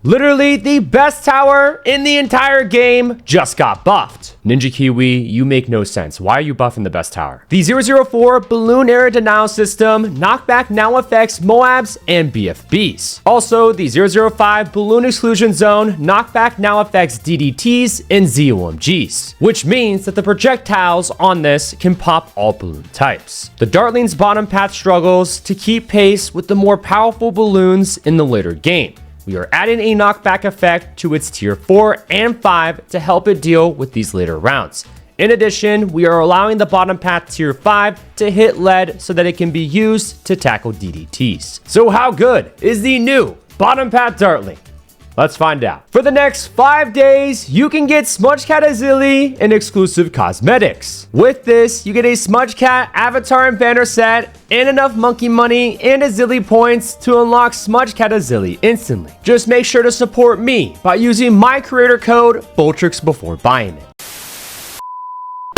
Literally the best tower in the entire game just got buffed. Ninja Kiwi, you make no sense. Why are you buffing the best tower? The 004 Balloon Era Denial System knockback now affects Moabs and BFBs. Also, the 005 Balloon Exclusion Zone knockback now affects DDTs and ZOMGs, which means that the projectiles on this can pop all balloon types. The Dartling's bottom path struggles to keep pace with the more powerful balloons in the later game. We are adding a knockback effect to its tier 4 and 5 to help it deal with these later rounds. In addition, we are allowing the bottom path tier 5 to hit lead so that it can be used to tackle DDTs. So how good is the new bottom path Dartling? Let's find out. For the next 5 days, you can get Smudge Cat Azili and exclusive cosmetics. With this, you get a Smudge Cat avatar and banner set, and enough monkey money and Azili points to unlock Smudge Cat Azili instantly. Just make sure to support me by using my creator code Boltrix before buying it.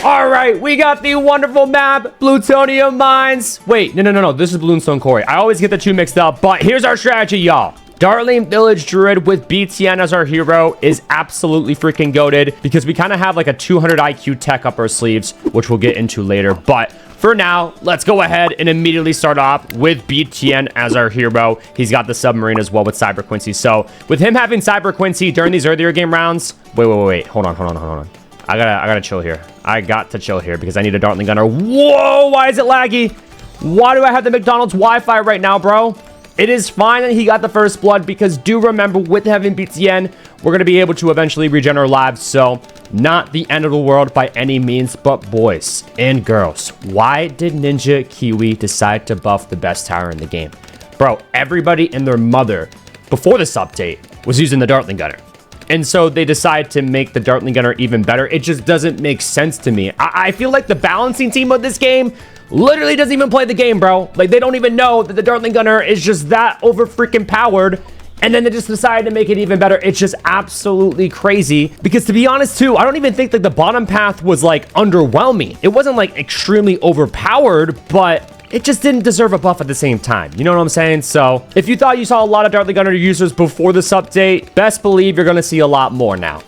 Alright, we got the wonderful map, Plutonium Mines. Wait, no, this is Bloonstone Quarry. I always get the two mixed up, but here's our strategy, y'all. Dartling Village Druid with BTN as our hero is absolutely freaking goated because we kind of have like a 200 IQ tech up our sleeves, which we'll get into later. But for now, let's go ahead and immediately start off with BTN as our hero. He's got the submarine as well with Cyber Quincy. So with him having Cyber Quincy during these earlier game rounds, wait. Hold on. I gotta chill here. I got to chill here because I need a Dartling gunner. Whoa, why is it laggy? Why do I have the McDonald's Wi-Fi right now, bro? It is fine that he got the first blood because do remember with having BTN, we're going to be able to eventually regen our lives. So not the end of the world by any means, but boys and girls, why did Ninja Kiwi decide to buff the best tower in the game? Bro, everybody and their mother before this update was using the Dartling gunner. And so they decide to make the Dartling gunner even better. It just doesn't make sense to me. I feel like the balancing team of this game literally doesn't even play the game, bro. Like, they don't even know that the Dartling gunner is just that over freaking powered. And then they just decided to make it even better. It's just absolutely crazy. Because to be honest, too, I don't even think that the bottom path was, like, underwhelming. It wasn't, like, extremely overpowered, but it just didn't deserve a buff at the same time. You know what I'm saying? So if you thought you saw a lot of Dartling gunner users before this update, best believe you're going to see a lot more now.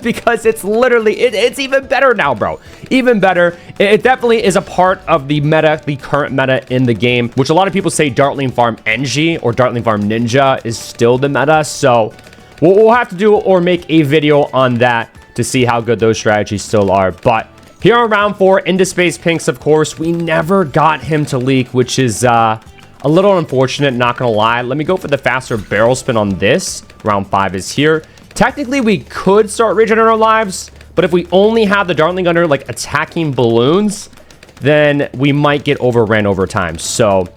Because it's literally, it's even better now, bro. Even better. It definitely is a part of the meta, the current meta in the game, which a lot of people say Dartling Farm NG or Dartling Farm Ninja is still the meta. So we'll have to do or make a video on that to see how good those strategies still are. But here on round 4, into Space Pinks, of course, we never got him to leak, which is a little unfortunate, not gonna lie. Let me go for the faster barrel spin on this. Round 5 is here. Technically, we could start regenerating our lives, but if we only have the Dartling gunner, like, attacking balloons, then we might get overran over time. So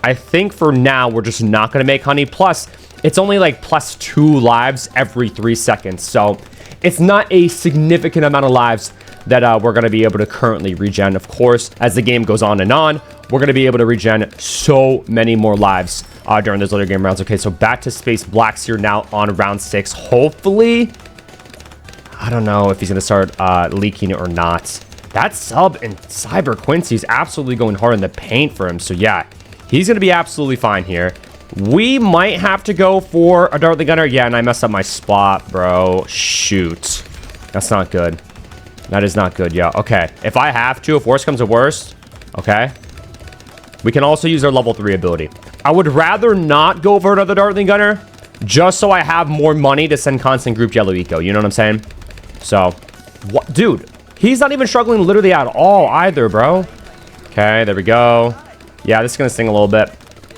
I think for now, we're just not gonna make honey. Plus, it's only, like, +2 lives every 3 seconds. So it's not a significant amount of lives that we're going to be able to currently regen. Of course, as the game goes on, we're going to be able to regen so many more lives during those later game rounds. Okay, so back to Space Blacks here now on round 6. Hopefully, I don't know if he's going to start leaking it or not. That sub and Cyber Quincy is absolutely going hard in the paint for him. So yeah, he's going to be absolutely fine here. We might have to go for a Dartling gunner. Yeah, and I messed up my spot, bro. Shoot. That's not good. That is not good, yeah. Okay, if I have to, if worst comes to worst, okay. We can also use our level 3 ability. I would rather not go for another Dartling gunner, just so I have more money to send constant group yellow eco. You know what I'm saying? So, what, dude, he's not even struggling literally at all either, bro. Okay, there we go. Yeah, this is gonna sting a little bit.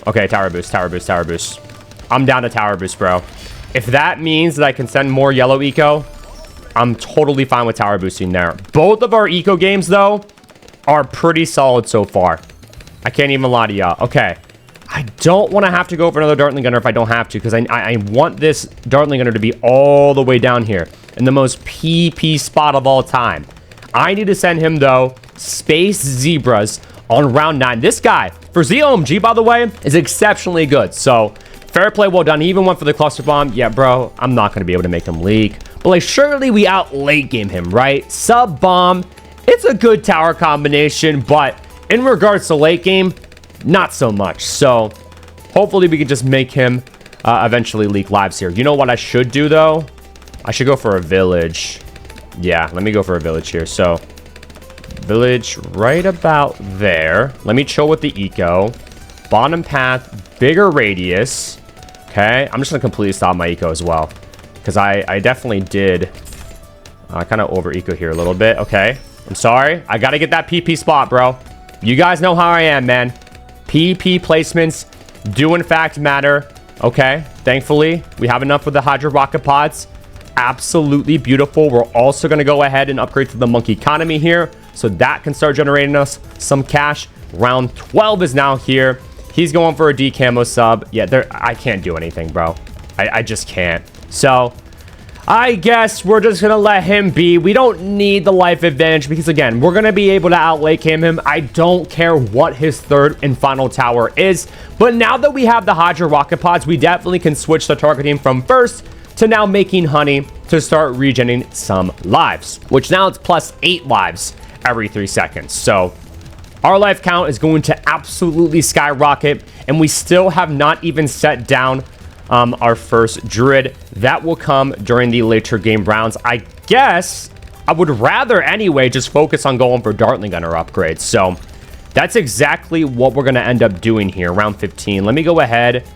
Okay, tower boost. I'm down to tower boost, bro. If that means that I can send more yellow eco, I'm totally fine with tower boosting there. Both of our eco games, though, are pretty solid so far. I can't even lie to y'all. Okay. I don't want to have to go for another Dartling gunner if I don't have to, because I want this Dartling gunner to be all the way down here in the most PP spot of all time. I need to send him, though, Space Zebras on round 9. This guy, for ZOMG, by the way, is exceptionally good. So, fair play, well done. He even went for the cluster bomb. Yeah, bro, I'm not going to be able to make him leak. But, like, surely we out late game him, right? Sub bomb. It's a good tower combination, but in regards to late game, not so much. So, hopefully we can just make him eventually leak lives here. You know what I should do, though? I should go for a village. Yeah, let me go for a village here. So, village right about there. Let me chill with the eco. Bottom path, bigger radius. Okay, I'm just going to completely stop my eco as well. Because I definitely did kind of over eco here a little bit. Okay, I'm sorry. I got to get that PP spot, bro. You guys know how I am, man. PP placements do in fact matter. Okay, thankfully, we have enough with the Hydro Rocket Pods. Absolutely beautiful. We're also going to go ahead and upgrade to the Monkey Economy here, so that can start generating us some cash. Round 12 is now here. He's going for a D camo sub. Yeah, I can't do anything, bro. I just can't. So, I guess we're just going to let him be. We don't need the life advantage because, again, we're going to be able to outlate him. I don't care what his third and final tower is. But now that we have the Hydro Rocket Pods, we definitely can switch the targeting from first to now making honey to start regenerating some lives, which now it's plus 8 lives every 3 seconds. So our life count is going to absolutely skyrocket, and we still have not even set down our first Druid. That will come during the later game rounds. I guess I would rather anyway just focus on going for Dartling Gunner upgrades. So that's exactly what we're going to end up doing here, round 15. Let me go ahead,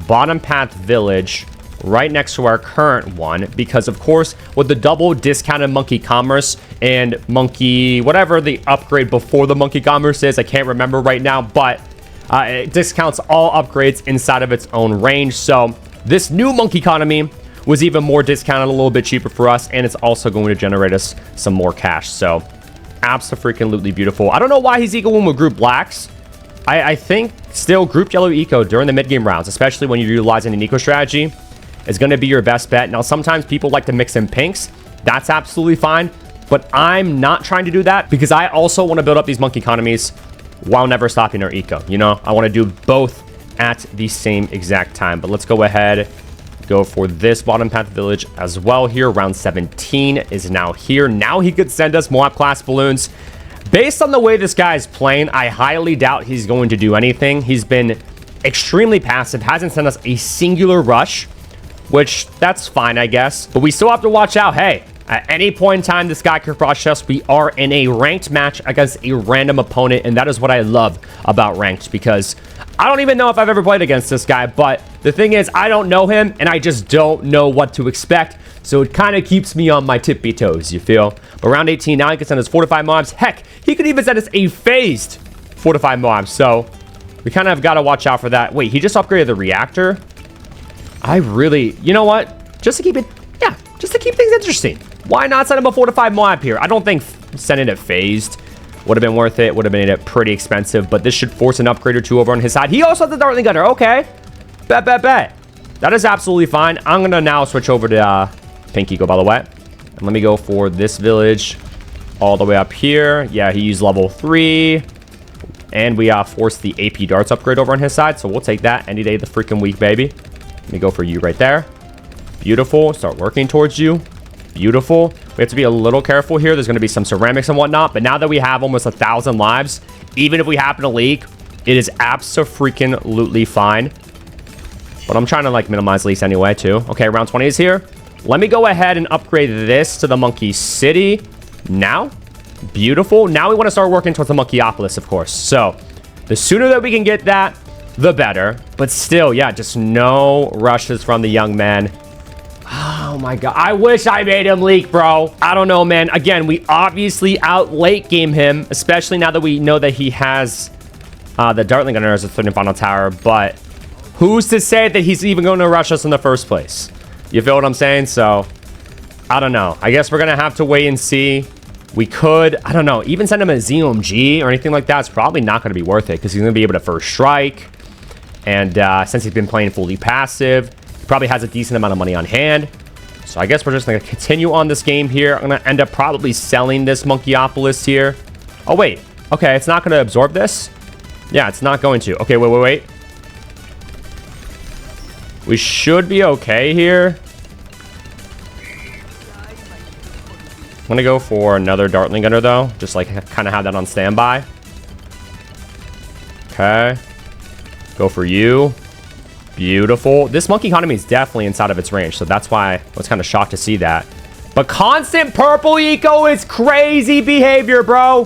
bottom path village, right next to our current one, because of course with the double discounted monkey commerce and monkey whatever the upgrade before the monkey commerce is, I can't remember right now, but it discounts all upgrades inside of its own range. So this new monkey economy was even more discounted, a little bit cheaper for us, and it's also going to generate us some more cash. So absolutely beautiful. I don't know why he's ecoing with group blacks. I think still group yellow eco during the mid game rounds, especially when you're utilizing an eco strategy, is going to be your best bet. Now, sometimes people like to mix in pinks. That's absolutely fine. But I'm not trying to do that because I also want to build up these monkey economies while never stopping our eco. You know, I want to do both at the same exact time. But let's go ahead, go for this bottom path village as well here. Round 17 is now here. Now he could send us Moab class balloons. Based on the way this guy is playing, I highly doubt he's going to do anything. He's been extremely passive, hasn't sent us a singular rush, which that's fine, I guess. But we still have to watch out. Hey, at any point in time, this guy could crush us. We are in a ranked match against a random opponent, and that is what I love about ranked, because I don't even know if I've ever played against this guy, but the thing is, I don't know him, and I just don't know what to expect, so it kind of keeps me on my tippy toes, you feel? But round 18, now he can send us fortified mobs. Heck, he could even send us a phased fortified mobs, so we kind of got to watch out for that. Wait, he just upgraded the reactor? I really, you know what? Just to keep it, yeah, just to keep things interesting. Why not send him a fortified mob here? I don't think sending it phased would have been worth it. Would have made it pretty expensive, but this should force an upgrade or two over on his side. He also has the Dartling Gunner. Okay. Bet. That is absolutely fine. I'm going to now switch over to Pink Eco, by the way. And let me go for this village all the way up here. Yeah, he used level 3. And we forced the AP darts upgrade over on his side, so we'll take that any day of the freaking week, baby. Let me go for you right there. Beautiful. Start working towards you. Beautiful. We have to be a little careful here. There's going to be some ceramics and whatnot, but now that we have almost 1,000 lives, even if we happen to leak, it is abso-freaking-lutely fine. But I'm trying to like minimize leaks anyway too. Okay, round 20 is here. Let me go ahead and upgrade this to the Monkey City now. Beautiful. Now we want to start working towards the Monkeyopolis, of course. So the sooner that we can get that, the better. But still, yeah, just no rushes from the young man. Oh my god, I wish I made him leak, bro. I don't know, man. Again, we obviously out late game him, especially now that we know that he has the Dartling Gunner as a third and final tower. But who's to say that he's even going to rush us in the first place? You feel what I'm saying? So I don't know. I guess we're gonna have to wait and see. We could, I don't know, even send him a ZOMG or anything like that. It's probably not going to be worth it because he's going to be able to first strike. And since he's been playing fully passive, he probably has a decent amount of money on hand. So I guess we're just going to continue on this game here. I'm going to end up probably selling this Monkeyopolis here. Oh, wait. Okay, it's not going to absorb this? Yeah, it's not going to. Okay, wait. We should be okay here. I'm going to go for another Dartling Gunner, though. Just, like, kind of have that on standby. Okay. Go for you. Beautiful. This monkey economy is definitely inside of its range, so that's why I was kind of shocked to see that. But constant purple eco is crazy behavior, bro.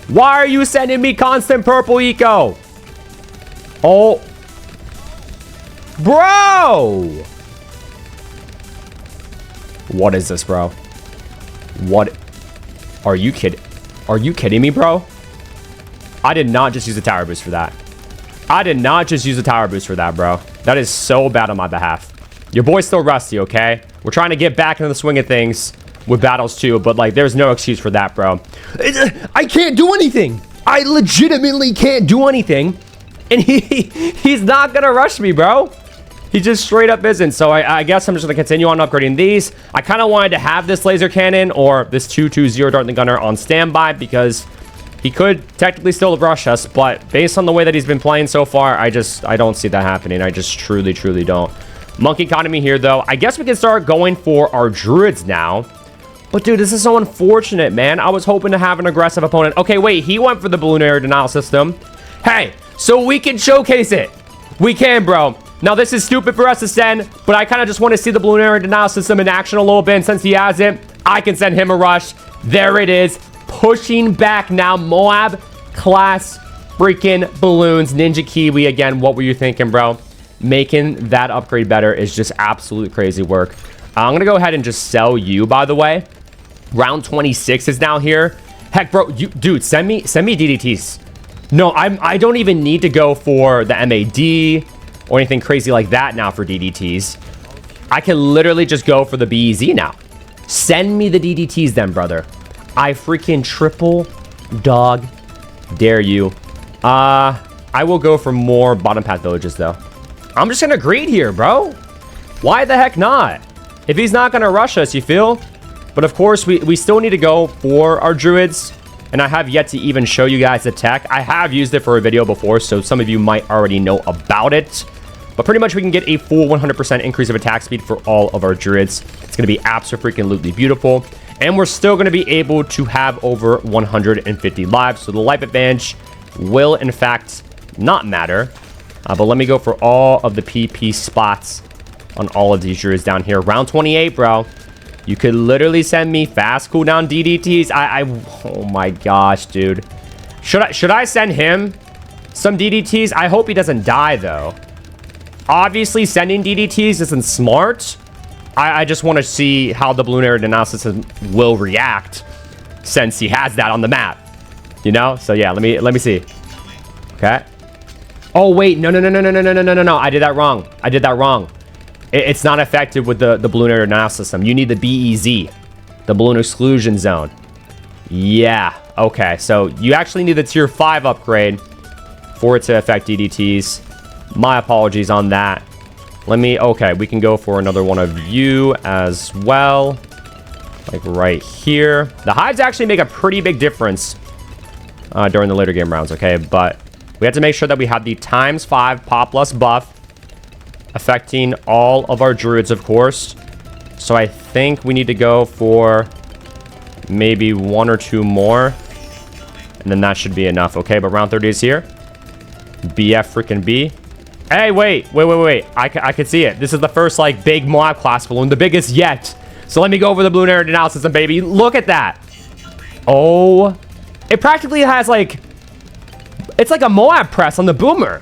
Why are you sending me constant purple eco? Oh. Bro! What is this, bro? What? Are you kidding? Are you kidding me, bro? I did not just use a tower boost for that. I did not just use a tower boost for that, bro. That is so bad on my behalf. Your boy's still rusty, okay? We're trying to get back into the swing of things with battles too, but like there's no excuse for that, bro. I can't do anything. I legitimately can't do anything. And he's not gonna rush me, bro. He just straight up isn't. So I guess I'm just gonna continue on upgrading these. I kind of wanted to have this laser cannon or this 220 Dartling gunner on standby because he could technically still rush us, but based on the way that he's been playing so far, I don't see that happening. I just truly don't. Monkey economy here, though. I guess we can start going for our druids now. But, dude, this is so unfortunate, man. I was hoping to have an aggressive opponent. Okay, wait. He went for the balloon area denial system. Hey, so we can showcase it. We can, bro. Now, this is stupid for us to send, but I kind of just want to see the balloon area denial system in action a little bit. And since he has it, I can send him a rush. There it is. Pushing back now. Moab class freaking balloons. Ninja Kiwi again. What were you thinking, bro? Making that upgrade better is just absolute crazy work. I'm gonna go ahead and just sell you, by the way. Round 26 is now here. Heck, bro, dude, send me DDTs. No, I don't even need to go for the MAD or anything crazy like that now for DDTs. I can literally just go for the BEZ now. Send me the DDTs then, brother. I freaking triple dog dare you. I will go for more bottom path villages though. I'm just gonna greed here, bro. Why the heck not? If he's not gonna rush us, you feel? But of course, we still need to go for our druids. And I have yet to even show you guys the tech. I have used it for a video before, so some of you might already know about it. But pretty much we can get a full 100% increase of attack speed for all of our druids. It's gonna be absolutely beautiful. And we're still gonna be able to have over 150 lives. So the life advantage will, in fact, not matter. But let me go for all of the PP spots on all of these druids down here. Round 28, bro. You could literally send me fast cooldown DDTs. Oh my gosh, dude. Should I send him some DDTs? I hope he doesn't die, though. Obviously, sending DDTs isn't smart. I just want to see how the balloon area denial system will react since he has that on the map. You know? So yeah, let me see. Okay. Oh, wait. No. I did that wrong. It's not effective with the balloon area denial system. You need the BEZ, the balloon exclusion zone. Yeah. Okay. So you actually need the tier 5 upgrade for it to affect DDTs. My apologies on that. Okay, we can go for another one of you as well. Like right here. The hides actually make a pretty big difference during the later game rounds, okay? But we have to make sure that we have the ×5 pop+ buff affecting all of our druids, of course. So I think we need to go for maybe 1 or 2 more. And then that should be enough, okay? But round 30 is here. BF freaking B. Hey, wait. I can see it. This is the first, like, big Moab class balloon. The biggest yet. So let me go over the balloon area denial system, baby. Look at that. Oh. It practically has, like... It's like a Moab press on the boomer.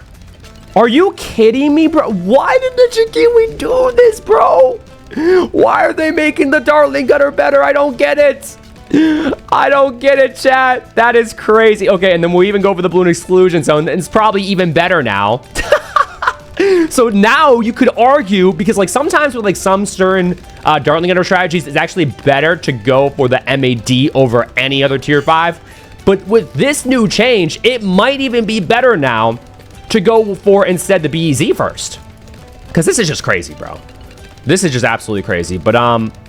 Are you kidding me, bro? Why did the Chikiwi do this, bro? Why are they making the Dartling gunner better? I don't get it. I don't get it, chat. That is crazy. Okay, and then we'll even go for the balloon exclusion zone. And it's probably even better now. So now you could argue, because like sometimes with like some certain Dartling gunner strategies, it's actually better to go for the MAD over any other tier 5. But with this new change, it might even be better now to go for instead the BEZ first. Because this is just crazy, bro. This is just absolutely crazy. But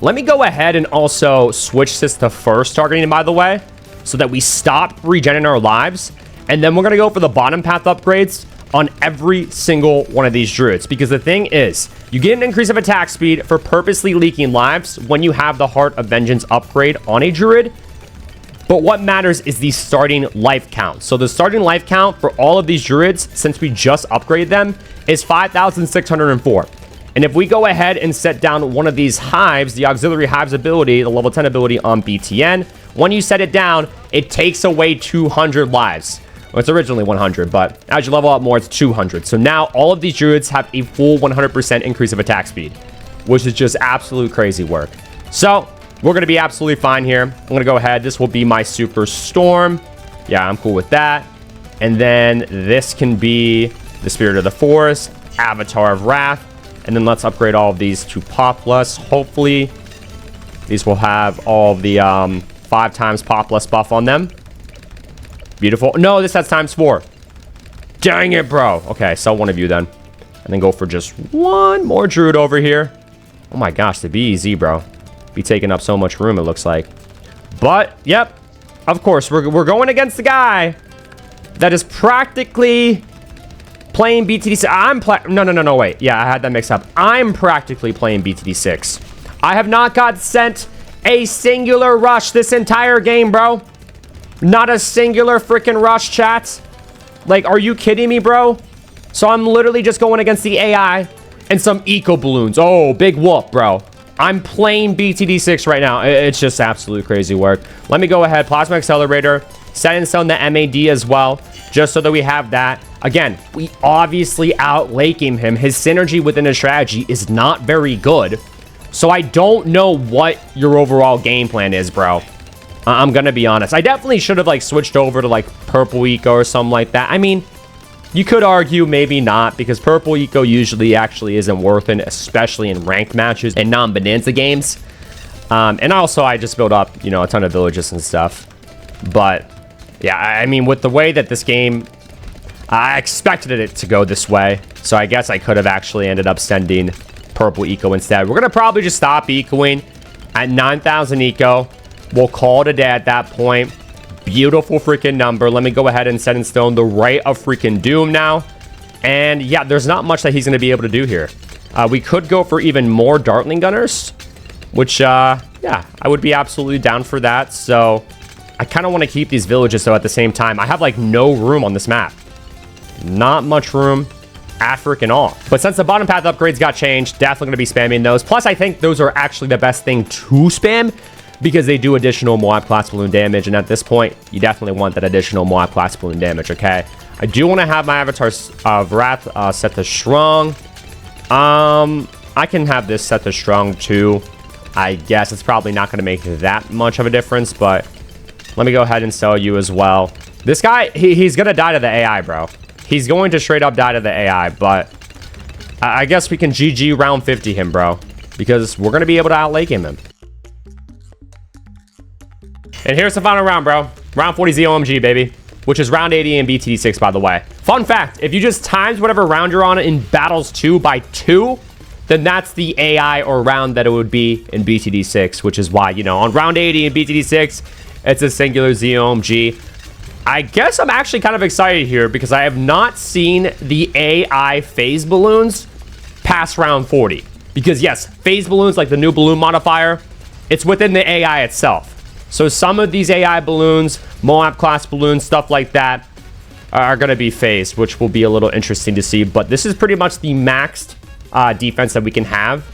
let me go ahead and also switch this to first targeting, by the way, so that we stop regenerating our lives. And then we're going to go for the bottom path upgrades on every single one of these druids. Because the thing is, you get an increase of attack speed for purposely leaking lives when you have the Heart of Vengeance upgrade on a druid. But what matters is the starting life count. So the starting life count for all of these druids, since we just upgraded them, is 5,604. And if we go ahead and set down one of these hives, the auxiliary hives ability, the level 10 ability on BTN, when you set it down, it takes away 200 lives. Well, it's originally 100, but as you level up more, it's 200. So now all of these druids have a full 100% increase of attack speed, which is just absolute crazy work. So we're going to be absolutely fine here. I'm going to go ahead. This will be my Super Storm. Yeah, I'm cool with that. And then this can be the Spirit of the Forest, Avatar of Wrath. And then let's upgrade all of these to Populus. Hopefully, these will have all of the 5 times Populus buff on them. Beautiful. No, this has ×4. Dang it, bro. Okay, sell one of you then. And then go for just one more Druid over here. Oh my gosh, the BEZ, bro. Be taking up so much room, it looks like. But, yep. Of course, we're going against the guy that is practically playing BTD6. No, wait. Yeah, I had that mixed up. I'm practically playing BTD6. I have not got sent a singular rush this entire game, bro. Not a singular freaking rush, chat. Like, are you kidding me, bro? So I'm literally just going against the AI and some eco balloons. Oh, big whoop, bro. I'm playing BTD6 right now. It's just absolute crazy work. Let me go ahead. Plasma Accelerator. Set in stone the MAD as well, just so that we have that. Again, we obviously out-late game him. His synergy within his strategy is not very good. So I don't know what your overall game plan is, bro. I'm going to be honest. I definitely should have, like, switched over to, like, Purple Eco or something like that. I mean, you could argue maybe not, because Purple Eco usually actually isn't worth it, especially in ranked matches and non-Bonanza games. And also, I just built up, you know, a ton of villages and stuff. But, yeah, I mean, with the way that this game, I expected it to go this way. So I guess I could have actually ended up sending Purple Eco instead. We're going to probably just stop ecoing at 9,000 eco. We'll call it a day at that point. Beautiful freaking number. Let me go ahead and set in stone the Ray of freaking Doom now. And yeah, there's not much that he's going to be able to do here. We could go for even more Dartling Gunners, which, yeah, I would be absolutely down for that. So I kind of want to keep these villages, though, at the same time. I have, like, no room on this map. Not much room at freaking all. But since the bottom path upgrades got changed, definitely going to be spamming those. Plus, I think those are actually the best thing to spam, because they do additional Moab class balloon damage, and at this point, you definitely want that additional Moab class balloon damage, okay? I do want to have my Avatar of Wrath set to strong. I can have this set to strong too. I guess it's probably not going to make that much of a difference, but let me go ahead and sell you as well. This guy, he's going to die to the AI, bro. He's going to straight up die to the AI, but I guess we can GG round 50 him, bro, because we're going to be able to outlake him. And here's the final round, bro. Round 40 ZOMG, baby. Which is round 80 in BTD6, by the way. Fun fact, if you just times whatever round you're on in Battles 2 by 2, then that's the AI or round that it would be in BTD6, which is why, you know, on round 80 in BTD6, it's a singular ZOMG. I guess I'm actually kind of excited here because I have not seen the AI phase balloons past round 40. Because yes, phase balloons, like the new balloon modifier, it's within the AI itself. So some of these AI balloons, Moab class balloons, stuff like that, are going to be phased, which will be a little interesting to see. But this is pretty much the maxed defense that we can have.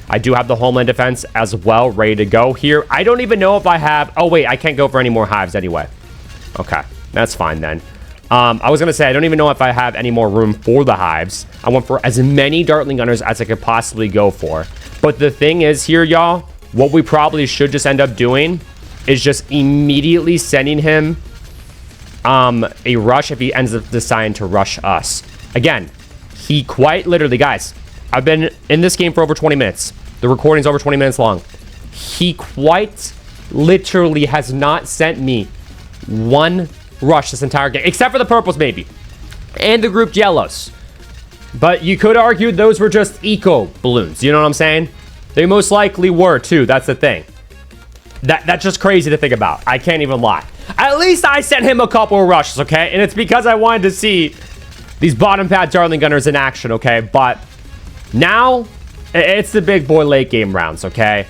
I do have the Homeland defense as well, ready to go here. I don't even know if I have... Oh, wait, I can't go for any more hives anyway. Okay, that's fine then. I was going to say, I don't even know if I have any more room for the hives. I went for as many Dartling Gunners as I could possibly go for. But the thing is here, y'all, what we probably should just end up doing is just immediately sending him a rush if he ends up deciding to rush us. Again, he quite literally, guys, I've been in this game for over 20 minutes. The recording's over 20 minutes long. He quite literally has not sent me one rush this entire game, except for the purples maybe, and the grouped yellows. But you could argue those were just eco balloons, you know what I'm saying? They most likely were too, that's the thing. That's just crazy to think about. I can't even lie. At least I sent him a couple of rushes, okay? And it's because I wanted to see these bottom pad Dartling Gunners in action, okay? But now, it's the big boy late game rounds, okay?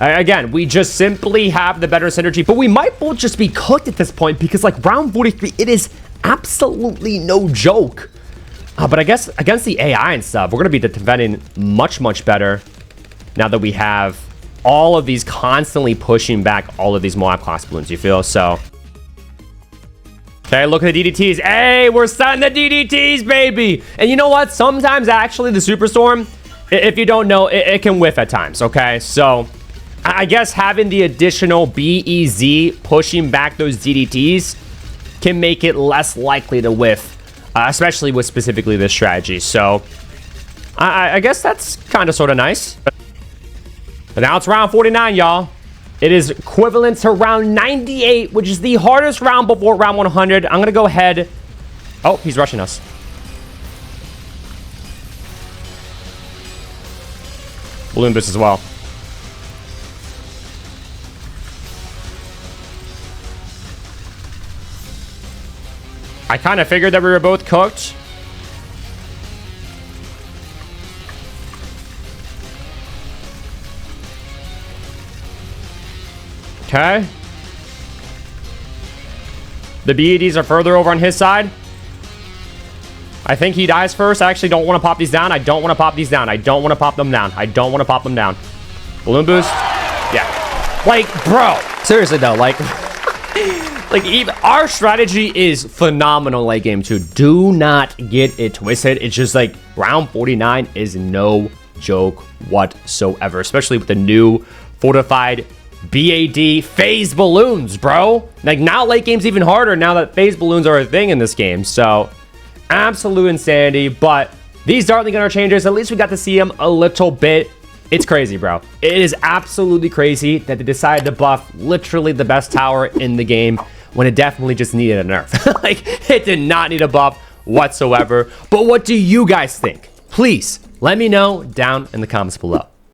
Again, we just simply have the better synergy, but we might both just be cooked at this point because, like, round 43, it is absolutely no joke. But I guess against the AI and stuff, we're going to be defending much, much better now that we have all of these constantly pushing back all of these Moab class balloons, you feel? So, okay, look at the DDTs. Hey, we're setting the DDTs, baby. And you know what? Sometimes, actually, the Superstorm, if you don't know, it can whiff at times, okay? So, I guess having the additional BEZ pushing back those DDTs can make it less likely to whiff, especially with specifically this strategy. So, I guess that's kind of sort of nice. But now it's round 49, y'all. It is equivalent to round 98, which is the hardest round before round 100. I'm going to go ahead. Oh, he's rushing us. Balloon boost as well. I kind of figured that we were both cooked. Okay. The BEDs are further over on his side. I think he dies first. I actually don't want to pop these down. I don't want to pop these down. I don't want to pop them down. I don't want to pop them down. Balloon boost. Yeah. Like, bro. Seriously, though. Like... Like, even our strategy is phenomenal late game, too. Do not get it twisted. It's just like round 49 is no joke whatsoever, especially with the new fortified BAD phase balloons, bro. Like, now late game's even harder now that phase balloons are a thing in this game. So, absolute insanity. But these Dartling gunner changes, at least we got to see them a little bit. It's crazy, bro. It is absolutely crazy that they decided to buff literally the best tower in the game when it definitely just needed a nerf. Like, it did not need a buff whatsoever. But what do you guys think? Please let me know down in the comments below.